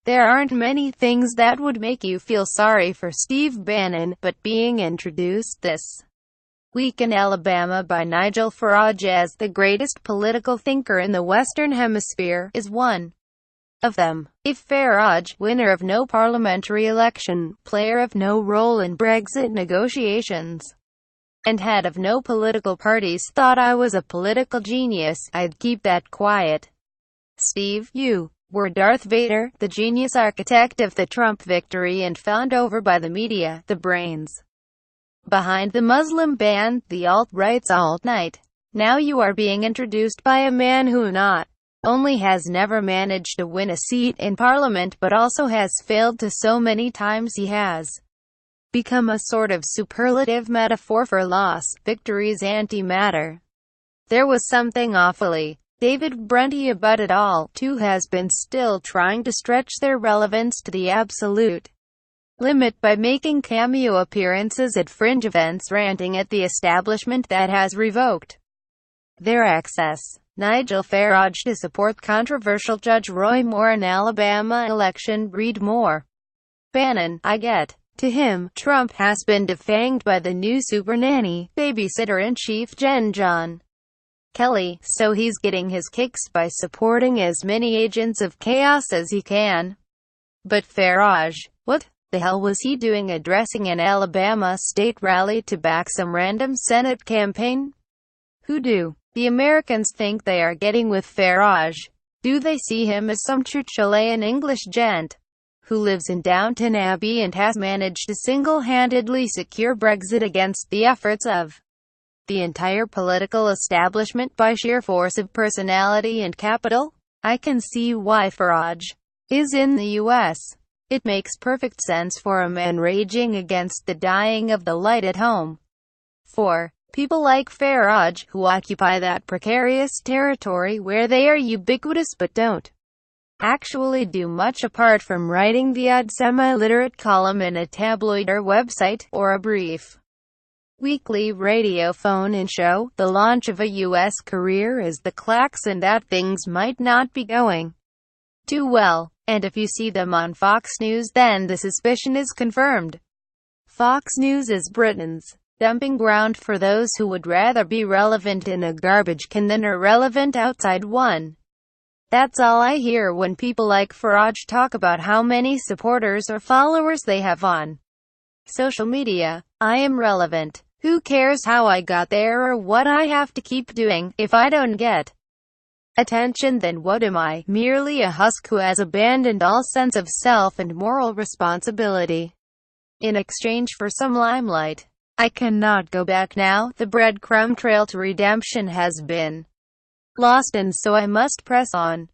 There aren't many things that would make you feel sorry for Steve Bannon, but being introduced this week in Alabama by Nigel Farage as the greatest political thinker in the Western Hemisphere is one of them. If Farage, winner of no parliamentary election, player of no role in Brexit negotiations, and head of no political parties, thought I was a political genius, I'd keep that quiet. Steve, you were Darth Vader, the genius architect of the Trump victory and found over by the media, the brains behind the Muslim ban, the alt-right's alt-night. Now you are being introduced by a man who not only has never managed to win a seat in Parliament but also has failed to so many times he has become a sort of superlative metaphor for loss. Victory's antimatter. There was something awfully David Brenty about it all, too, has been still trying to stretch their relevance to the absolute limit by making cameo appearances at fringe events, ranting at the establishment that has revoked their access. Nigel Farage to support controversial Judge Roy Moore in Alabama election. Read more. Bannon, I get. To him, Trump has been defanged by the new super nanny, babysitter-in-chief John Kelly, so he's getting his kicks by supporting as many agents of chaos as he can. But Farage, what the hell was he doing addressing an Alabama state rally to back some random Senate campaign? Who do the Americans think they are getting with Farage? Do they see him as some Chilean English gent who lives in Downton Abbey and has managed to single-handedly secure Brexit against the efforts of the entire political establishment by sheer force of personality and capital? I can see why Farage is in the U.S. It makes perfect sense for a man raging against the dying of the light at home. For people like Farage, who occupy that precarious territory where they are ubiquitous but don't actually do much apart from writing the odd semi-literate column in a tabloid or website, or a brief weekly radio phone-in show, the launch of a U.S. career is the klaxon that things might not be going too well. And if you see them on Fox News, then the suspicion is confirmed. Fox News is Britain's dumping ground for those who would rather be relevant in a garbage can than irrelevant outside one. That's all I hear when people like Farage talk about how many supporters or followers they have on social media. I am relevant. Who cares how I got there or what I have to keep doing? If I don't get attention, then what am I? Merely a husk who has abandoned all sense of self and moral responsibility in exchange for some limelight. I cannot go back now. The breadcrumb trail to redemption has been lost, and so I must press on.